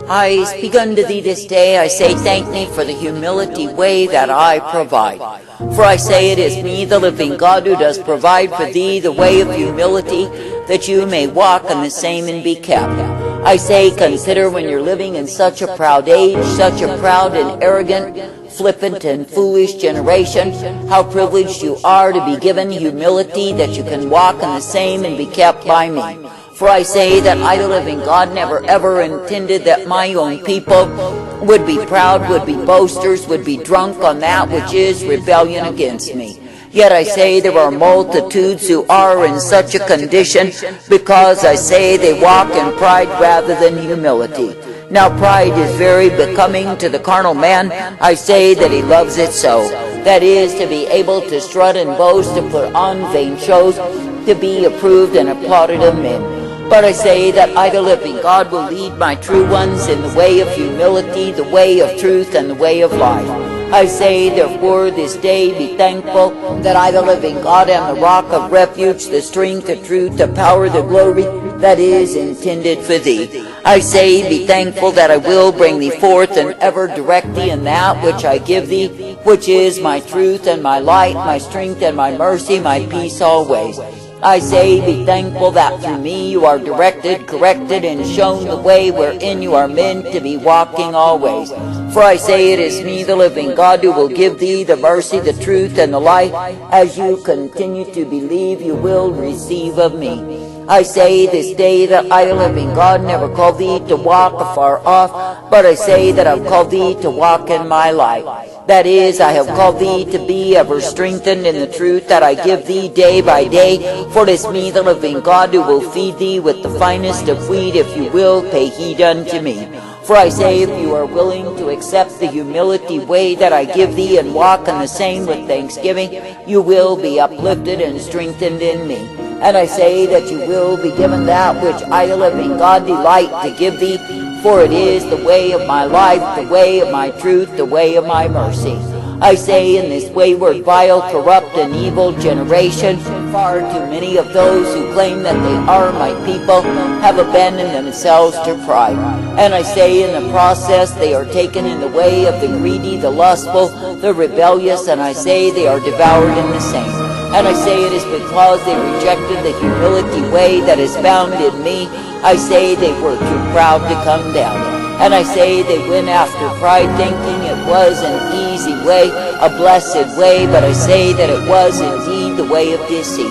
I speak unto thee this day, I say thank thee for the humility way that I provide. For I say it is me, the living God, who does provide for thee the way of humility, that you may walk in the same and be kept. I say, consider when you're living in such a proud age, such a proud and arrogant, flippant and foolish generation, how privileged you are to be given humility, that you can walk in the same and be kept by me. For I say that I, the living God, never ever intended that my own people would be proud, would be boasters, would be drunk on that which is rebellion against me. Yet I say there are multitudes who are in such a condition, because I say they walk in pride rather than humility. Now pride is very becoming to the carnal man. I say that he loves it so. That is, to be able to strut and boast, to put on vain shows, to be approved and applauded of men. But I say that I, the living God, will lead my true ones in the way of humility, the way of truth, and the way of life. I say, therefore, this day be thankful that I, the living God, am the rock of refuge, the strength, the truth, the power, the glory that is intended for thee. I say, be thankful that I will bring thee forth and ever direct thee in that which I give thee, which is my truth and my light, my strength and my mercy, my peace always. I say, be thankful that through me you are directed, corrected, and shown the way wherein you are meant to be walking always. For I say it is me, the living God, who will give thee the mercy, the truth, and the light. As you continue to believe, you will receive of me. I say this day that I, the living God, never called thee to walk afar off, but I say that I've called thee to walk in my light. That is, I have called thee to be ever strengthened in the truth that I give thee day by day. For it is me, the living God, who will feed thee with the finest of wheat, if you will pay heed unto me. For I say, if you are willing to accept the humility way that I give thee, and walk in the same with thanksgiving, you will be uplifted and strengthened in me. And I say that you will be given that which I, the living God, delight to give thee. For it is the way of my life, the way of my truth, the way of my mercy. I say, in this wayward, vile, corrupt, and evil generation, far too many of those who claim that they are my people have abandoned themselves to pride. And I say, in the process, they are taken in the way of the greedy, the lustful, the rebellious, and I say they are devoured in the same. And I say it is because they rejected the humility way that is found in me. I say they were too proud to come down. And I say they went after pride, thinking it was an easy way, a blessed way, but I say that it was indeed the way of deceit.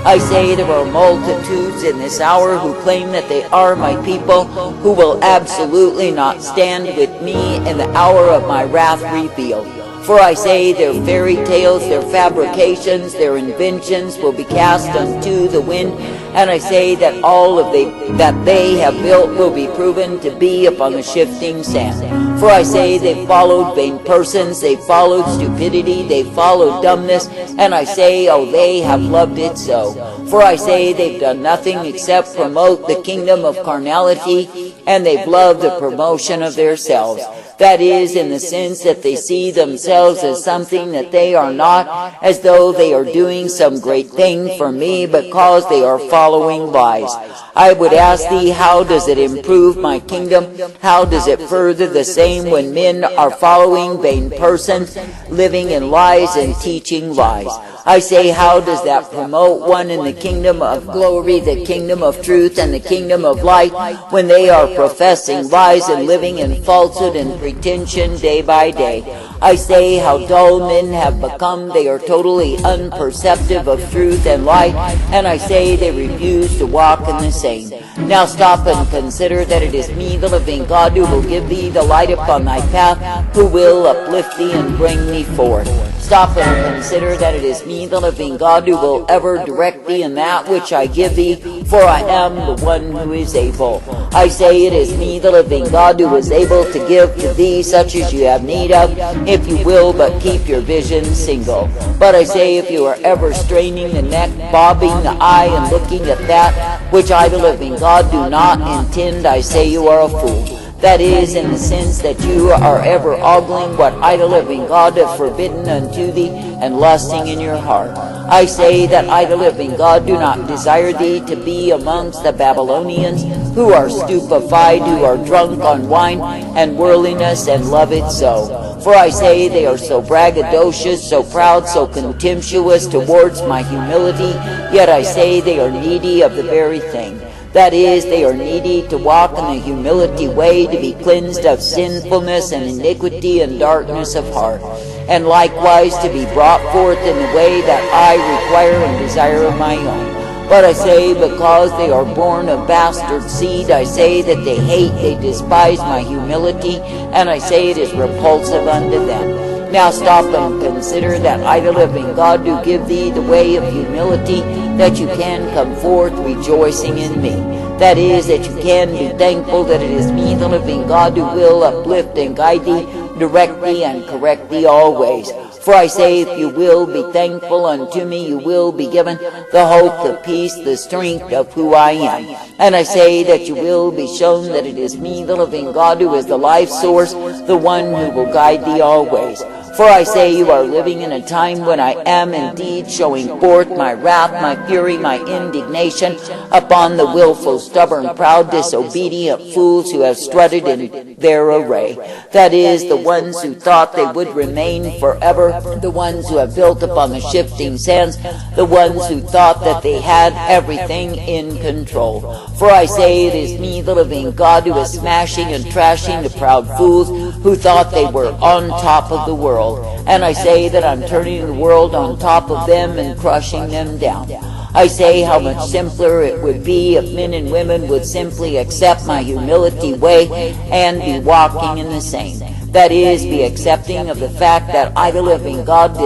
I say there are multitudes in this hour who claim that they are my people, who will absolutely not stand with me in the hour of my wrath revealed. For I say their fairy tales, their fabrications, their inventions will be cast unto the wind. And I say that all of that they have built will be proven to be upon the shifting sand. For I say they followed vain persons, they followed stupidity, they followed dumbness. And I say, oh, they have loved it so. For I say they've done nothing except promote the kingdom of carnality, and they've loved the promotion of themselves. That is, in the sense that they see themselves as something that they are not, as though they are doing some great thing for me because they are following lies. I would ask thee, how does it improve my kingdom? How does it further the same when men are following vain persons, living in lies and teaching lies? I say, how does that promote one in the kingdom of glory, the kingdom of truth, and the kingdom of light, when they are professing lies and living in falsehood and pretension day by day? I say, how dull men have become. They are totally unperceptive of truth and light, and I say they refuse to walk in the same. Now stop and consider that it is me, the living God, who will give thee the light upon thy path, who will uplift thee and bring thee forth. Stop and consider that it is me, the living God, who will ever direct thee in that which I give thee, for I am the one who is able. I say it is me, the living God, who is able to give to thee such as you have need of, if you will but keep your vision single. But I say, if you are ever straining the neck, bobbing the eye, and looking at that which I, the living God, do not intend, I say you are a fool. That is, in the sense that you are ever ogling what I, the living God, have forbidden unto thee, and lusting in your heart. I say that I, the living God, do not desire thee to be amongst the Babylonians, who are stupefied, who are drunk on wine and worldliness, and love it so. For I say they are so braggadocious, so proud, so contemptuous towards my humility, yet I say they are needy of the very thing. That is, they are needy to walk in the humility way, to be cleansed of sinfulness and iniquity and darkness of heart, and likewise to be brought forth in the way that I require and desire of my own. But I say, because they are born of bastard seed, I say that they hate, they despise my humility, and I say it is repulsive unto them. Now stop and consider that I, the living God, do give thee the way of humility, that you can come forth rejoicing in me. That is, that you can be thankful that it is me, the living God, who will uplift and guide thee, direct thee, and correct thee always. For I say, if you will be thankful unto me, you will be given the hope, the peace, the strength of who I am. And I say that you will be shown that it is me, the living God, who is the life source, the one who will guide thee always. For I say you are living in a time when I am indeed showing forth my wrath, my fury, my indignation upon the willful, stubborn, proud, disobedient fools who have strutted in their array. That is, the ones who thought they would remain forever, the ones who have built upon the shifting sands, the ones who thought that they had everything in control. For I say it is me, the living God, who is smashing and trashing the proud fools who thought they were on top of the world. And I say that I'm turning the world on top of them and crushing them down. I say how much simpler it would be if men and women would simply accept my humility way and be walking in the same. That is, be accepting of the fact that I, the living God,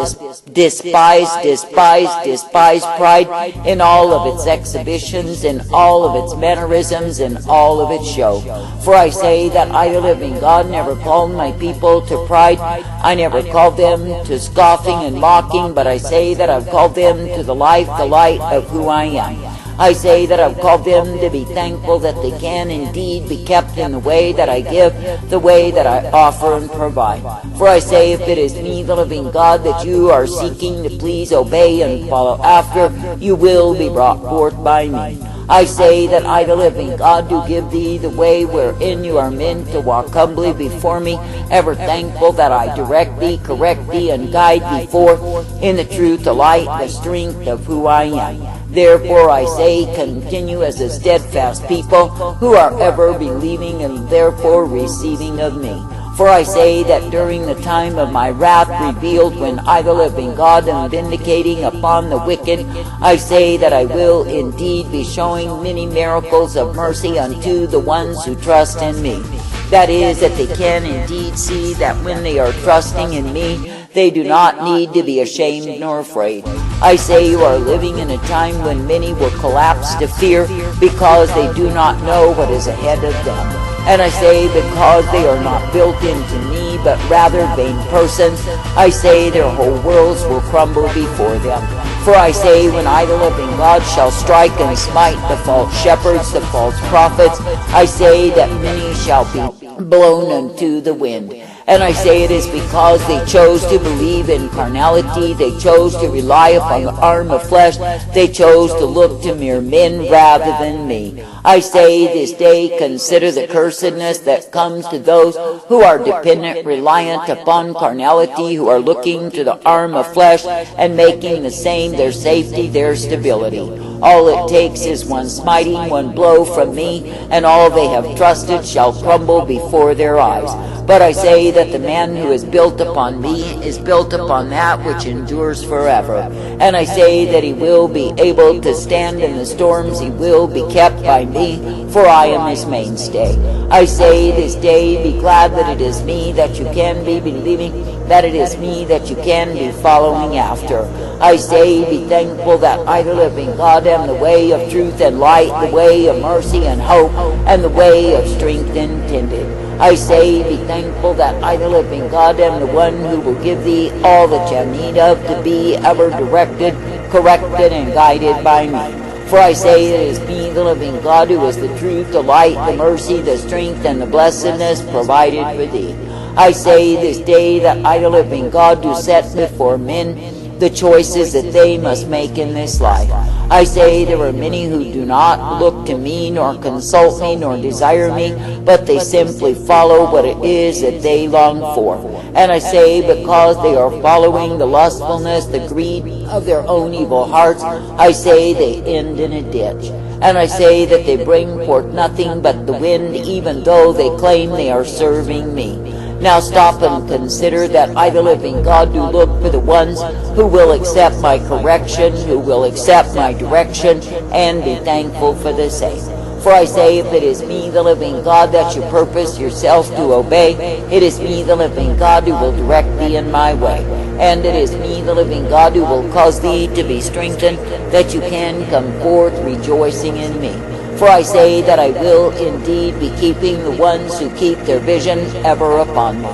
despise pride in all of its exhibitions, in all of its mannerisms, in all of its show. For I say that I, the living God, never called my people to pride. I never called them to scoffing and mocking, but I say that I've called them to the light of who I am. I say that I've called them to be thankful that they can indeed be kept in the way that I give, the way that I offer and provide. For I say, if it is me, the living God, that you are seeking to please, obey, and follow after, you will be brought forth by me. I say that I, the living God, do give thee the way wherein you are meant to walk humbly before me, ever thankful that I direct thee, correct thee, and guide thee forth in the truth, the light, the strength of who I am. Therefore I say, continue as a steadfast people who are ever believing and therefore receiving of me. For I say that during the time of my wrath revealed, when I, the living God, am vindicating upon the wicked, I say that I will indeed be showing many miracles of mercy unto the ones who trust in me. That is, that they can indeed see that when they are trusting in me, they do not need to be ashamed nor afraid. I say you are living in a time when many will collapse to fear because they do not know what is ahead of them. And I say because they are not built into me, but rather vain persons, I say their whole worlds will crumble before them. For I say, when I, the living God, shall strike and smite the false shepherds, the false prophets, I say that many shall be blown unto the wind. And I say it is because they chose to believe in carnality, they chose to rely upon the arm of flesh, they chose to look to mere men rather than me. I say this day, consider the cursedness that comes to those who are dependent, reliant upon carnality, who are looking to the arm of flesh and making the same their safety, their stability. All it takes is one smiting, one blow from me, and all they have trusted shall crumble before their eyes. But I say that the man who is built upon me is built upon that which endures forever. And I say that he will be able to stand in the storms, he will be kept by me, for I am his mainstay. I say this day, be glad that it is me that you can be believing, that it is me that you can be following after. I say, be thankful that I, the living God, am the way of truth and light, the way of mercy and hope, and the way of strength intended. I say, be thankful that I, the living God, am the one who will give thee all that you have need of to be ever directed, corrected, and guided by me. For I say it is me, the living God, who is the truth, the light, the mercy, the strength, and the blessedness provided for thee. I say this day that I, the living God, do set before men the choices that they must make in this life. I say there are many who do not look to me, nor consult me, nor desire me, but they simply follow what it is that they long for. And I say because they are following the lustfulness, the greed of their own evil hearts, I say they end in a ditch. And I say that they bring forth nothing but the wind, even though they claim they are serving me. Now stop and consider that I, the living God, do look for the ones who will accept my correction, who will accept my direction, and be thankful for the same. For I say, if it is me, the living God, that you purpose yourself to obey, it is me, the living God, who will direct thee in my way. And it is me, the living God, who will cause thee to be strengthened, that you can come forth rejoicing in me. For I say that I will indeed be keeping the ones who keep their vision ever upon me.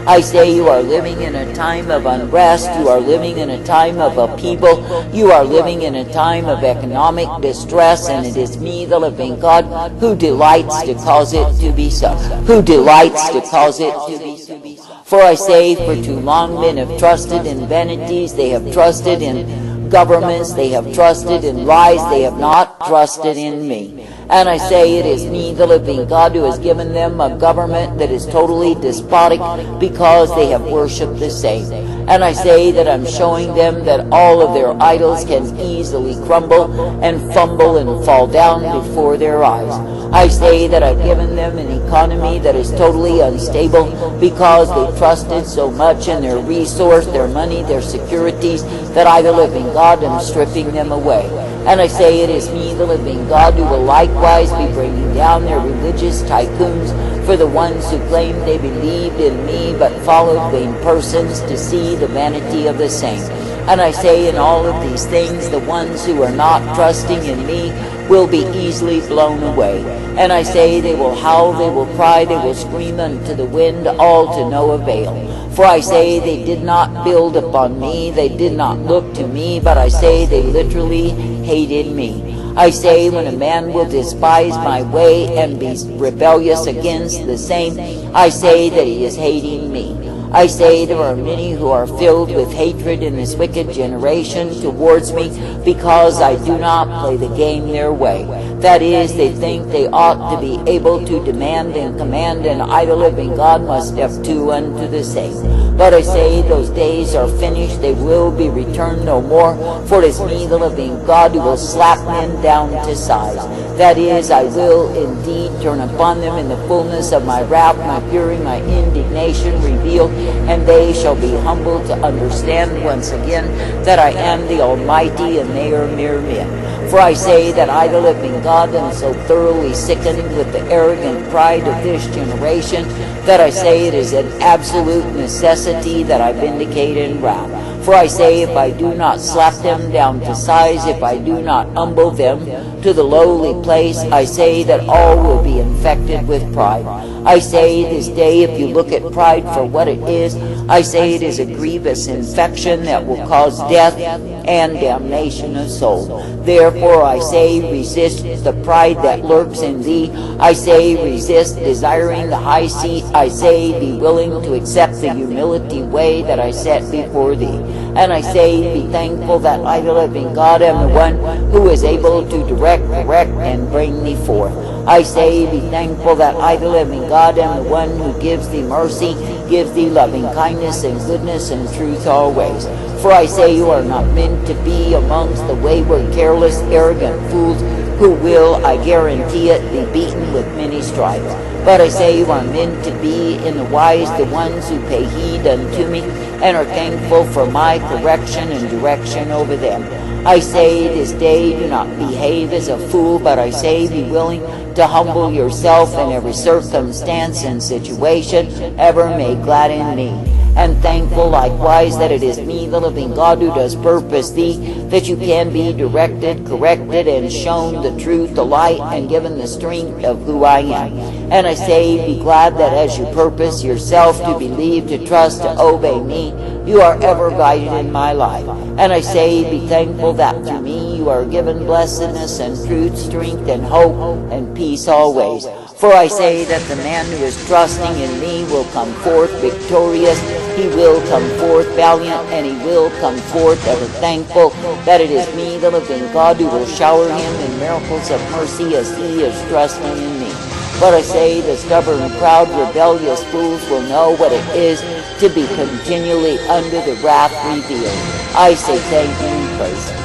I say you are living in a time of unrest, you are living in a time of upheaval, you are living in a time of economic distress, and it is me, the living God, who delights to cause it to be so. Who delights to cause it to be so. For I say, for too long men have trusted in vanities, they have trusted in governments, they have trusted in lies, they have not trusted in me. And I say it is me, the living God, who has given them a government that is totally despotic because they have worshipped the same. And I say that I'm showing them that all of their idols can easily crumble and fumble and fall down before their eyes. I say that I've given them an economy that is totally unstable because they trusted so much in their resource, their money, their securities, that I, the living God, am stripping them away. And I say it is me, the living God, who will likewise be bringing down their religious tycoons for the ones who claim they believed in me but followed vain persons to see the vanity of the same. And I say in all of these things, the ones who are not trusting in me will be easily blown away. And I say they will howl, they will cry, they will scream unto the wind, all to no avail. For I say they did not build upon me, they did not look to me, but I say they literally hated me. I say when a man will despise my way and be rebellious against the same, I say that he is hating me. I say there are many who are filled with hatred in this wicked generation towards me because I do not play the game their way. That is, they think they ought to be able to demand and command, and I, the living God, must step to unto the same. But I say those days are finished, they will be returned no more, for it is me, the living God, who will slap men down to size. That is, I will indeed turn upon them in the fullness of my wrath, my fury, my indignation revealed, and they shall be humbled to understand once again that I am the Almighty and they are mere men. For I say that I, the living God, am so thoroughly sickened with the arrogant pride of this generation that I say it is an absolute necessity that I vindicate in wrath. For I say, if I do not slap them down to size, if I do not humble them to the lowly place, I say that all will be infected with pride. I say this day, if you look at pride for what it is, I say it is a grievous infection that will cause death and damnation of soul. Therefore I say, resist the pride that lurks in thee. I say, resist desiring the high seat. I say, be willing to accept the humility way that I set before thee. And I say, be thankful that I, the living God, am the one who is able to direct, correct, and bring thee forth. I say, be thankful that I, the living God, am the one who gives thee mercy, gives thee loving kindness and goodness and truth always. For I say you are not meant to be amongst the wayward, careless, arrogant fools who will, I guarantee it, be beaten with many stripes. But I say you are meant to be in the wise, the ones who pay heed unto me and are thankful for my correction and direction over them. I say this day, do not behave as a fool, but I say be willing to humble yourself in every circumstance and situation ever made glad in me. And thankful likewise that it is me, the living God, who does purpose thee, that you can be directed, corrected, and shown the truth, the light, and given the strength of who I am. And I say, be glad that as you purpose yourself to believe, to trust, to obey me, you are ever guided in my life. And I say, be thankful that through me you are given blessedness and truth, strength and hope and peace always. For I say that the man who is trusting in me will come forth victorious, he will come forth valiant, and he will come forth ever thankful that it is me, the living God, who will shower him in miracles of mercy as he is trusting in me. But I say the stubborn, proud, rebellious fools will know what it is to be continually under the wrath revealed. I say thank you and praise him.